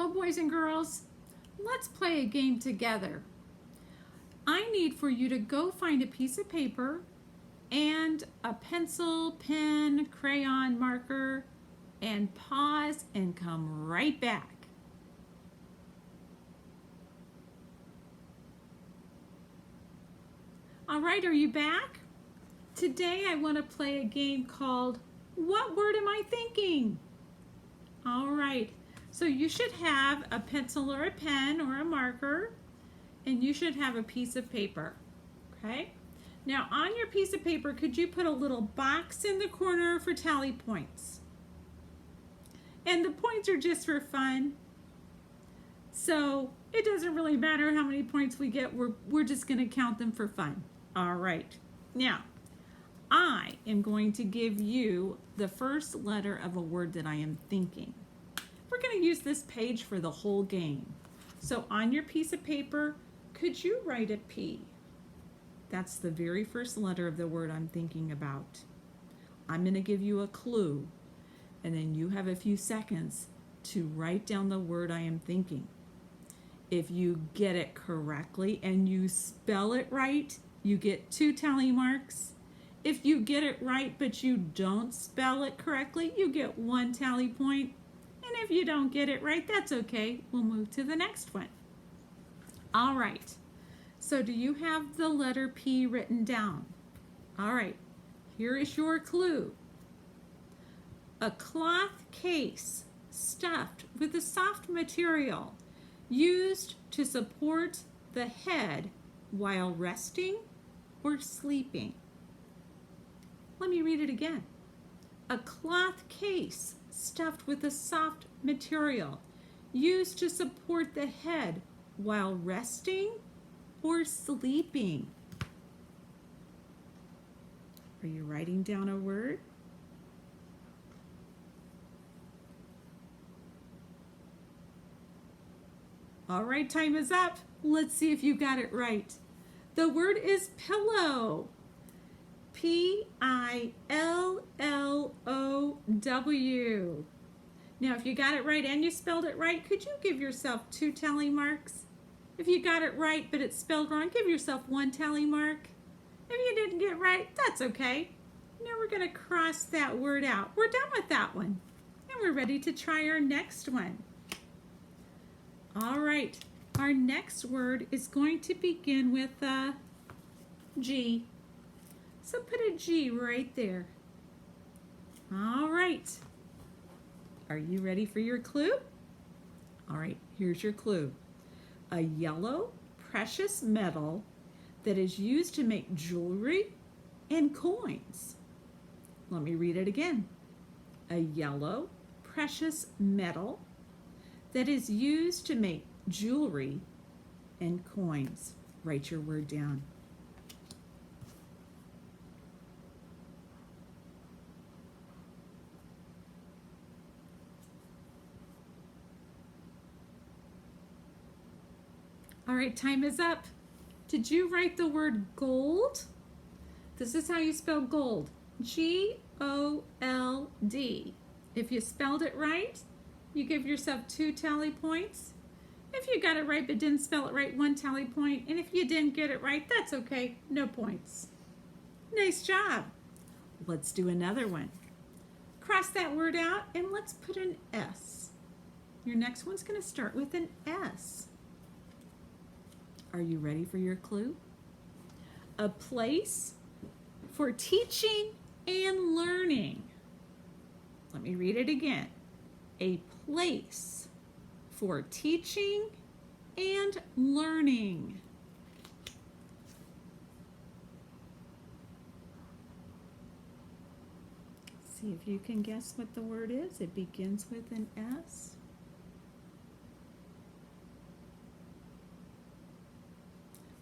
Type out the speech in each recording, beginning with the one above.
Hello, boys and girls. Let's play a game together. I need for you to go find a piece of paper and a pencil, pen, crayon, marker, and pause and come right back. All right, are you back? Today I want to play a game called What Word Am I Thinking? All right, so you should have a pencil or a pen or a marker, and you should have a piece of paper, okay? Now on your piece of paper, could you put a little box in the corner for tally points? And the points are just for fun. So it doesn't really matter how many points we get, we're just gonna count them for fun. All right, now I am going to give you the first letter of a word that I am thinking. We're going to use this page for the whole game. So on your piece of paper, could you write a P? That's the very first letter of the word I'm thinking about. I'm going to give you a clue, and then you have a few seconds to write down the word I am thinking. If you get it correctly and you spell it right, you get 2 tally marks. If you get it right but you don't spell it correctly, you get 1 tally point. And if you don't get it right, that's okay. We'll move to the next one. All right. So do you have the letter P written down? All right. Here is your clue. A cloth case stuffed with a soft material used to support the head while resting or sleeping. Let me read it again. A cloth case stuffed with a soft material used to support the head while resting or sleeping. Are you writing down a word? All right, time is up. Let's see if you got it right. The word is pillow. P-I-L-L-O-W. Now, if you got it right and you spelled it right, could you give yourself 2 tally marks? If you got it right but it's spelled wrong, give yourself 1 tally mark. If you didn't get it right, that's okay. Now we're going to cross that word out. We're done with that one. And we're ready to try our next one. All right, our next word is going to begin with a G. So put a G right there. All right. Are you ready for your clue? All right, here's your clue. A yellow precious metal that is used to make jewelry and coins. Let me read it again. A yellow precious metal that is used to make jewelry and coins. Write your word down. All right, time is up. Did you write the word gold? This is how you spell gold. G-O-L-D. If you spelled it right, you give yourself 2 tally points. If you got it right but didn't spell it right, 1 tally point. And if you didn't get it right, that's okay, no points. Nice job. Let's do another one. Cross that word out and let's put an S. Your next one's going to start with an S. Are you ready for your clue? A place for teaching and learning. Let me read it again. A place for teaching and learning. See if you can guess what the word is. It begins with an S.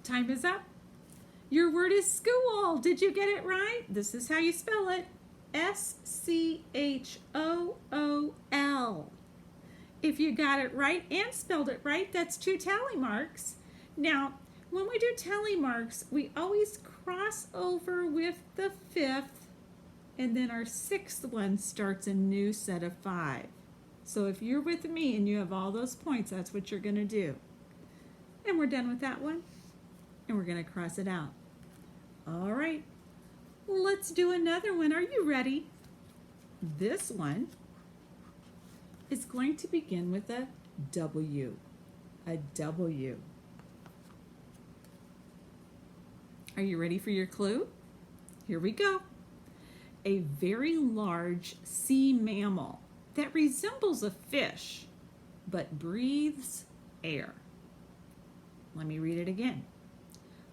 Time is up. Your word is school. Did you get it right? This is how you spell it. S-C-H-O-O-L. If you got it right and spelled it right, that's 2 tally marks. Now, when we do tally marks, we always cross over with the 5th, and then our 6th one starts a new set of 5. So if you're with me and you have all those points, that's what you're going to do. And we're done with that one. And we're going to cross it out. All right. Let's do another one. Are you ready? This one is going to begin with a W. A W. Are you ready for your clue? Here we go. A very large sea mammal that resembles a fish but breathes air. Let me read it again.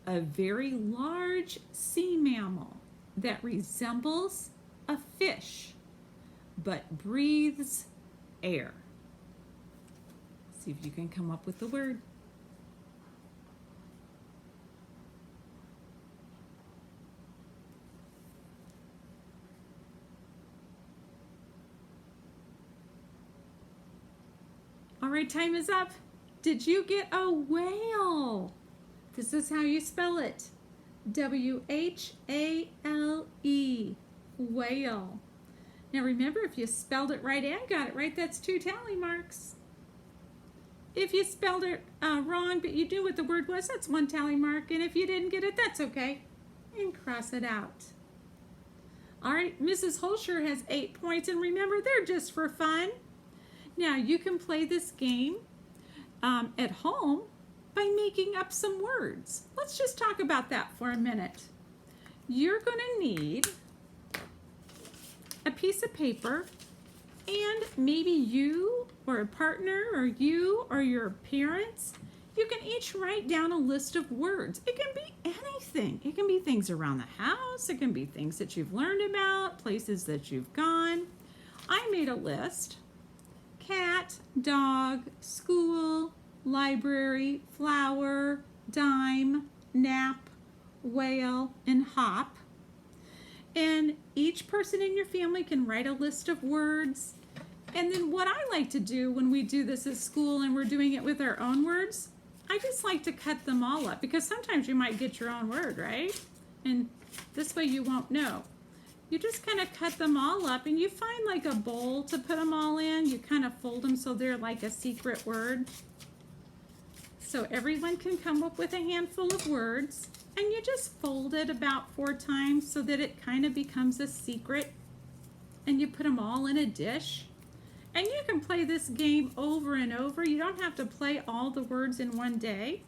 A very large sea mammal that resembles a fish but breathes air. See if you can come up with the word. All right, time is up. Did you get a whale? This is how you spell it. W-H-A-L-E, whale. Now remember, if you spelled it right and got it right, that's 2 tally marks. If you spelled it wrong, but you knew what the word was, that's 1 tally mark. And if you didn't get it, that's okay. And cross it out. All right, Mrs. Holscher has 8 points. And remember, they're just for fun. Now, you can play this game at home by making up some words. Let's just talk about that for a minute. You're going to need a piece of paper, and maybe you or a partner or you or your parents, you can each write down a list of words. It can be anything. It can be things around the house. It can be things that you've learned about, places that you've gone. I made a list. Cat, dog, school, library, flower, dime, nap, whale, and hop. And each person in your family can write a list of words. And then what I like to do when we do this at school and we're doing it with our own words, I just like to cut them all up because sometimes you might get your own word, right? And this way you won't know. You just kind of cut them all up and you find like a bowl to put them all in. You kind of fold them so they're like a secret word. So everyone can come up with a handful of words and you just fold it about 4 times so that it kind of becomes a secret. And you put them all in a dish. And you can play this game over and over. You don't have to play all the words in one day.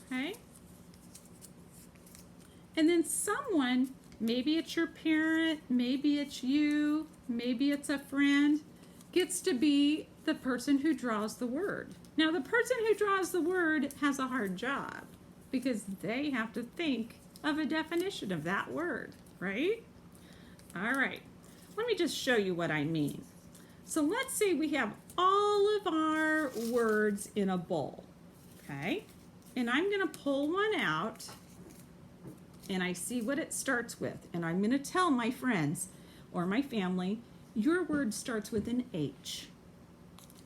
Okay? And then someone, maybe it's your parent, maybe it's you, maybe it's a friend, gets to be the person who draws the word. Now, the person who draws the word has a hard job because they have to think of a definition of that word, right? All right, let me just show you what I mean. So let's say we have all of our words in a bowl, okay? And I'm going to pull one out and I see what it starts with. And I'm going to tell my friends or my family, your word starts with an H.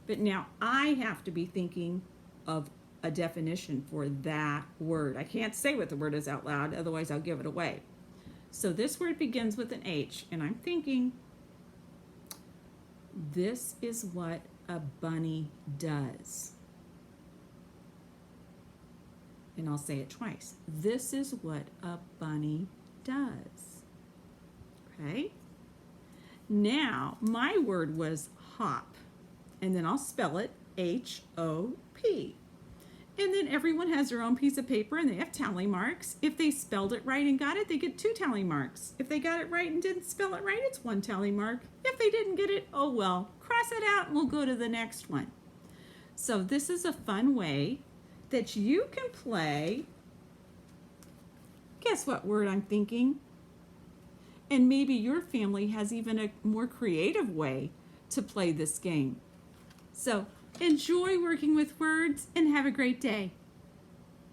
But now I have to be thinking of a definition for that word. I can't say what the word is out loud, otherwise I'll give it away. So this word begins with an H, and I'm thinking, this is what a bunny does. And I'll say it twice. This is what a bunny does. Okay? Now, my word was hop. And then I'll spell it H-O-P. And then everyone has their own piece of paper and they have tally marks. If they spelled it right and got it, they get 2 tally marks. If they got it right and didn't spell it right, it's 1 tally mark. If they didn't get it, oh well. Cross it out and we'll go to the next one. So this is a fun way that you can play. Guess what word I'm thinking? And maybe your family has even a more creative way to play this game. So enjoy working with words and have a great day.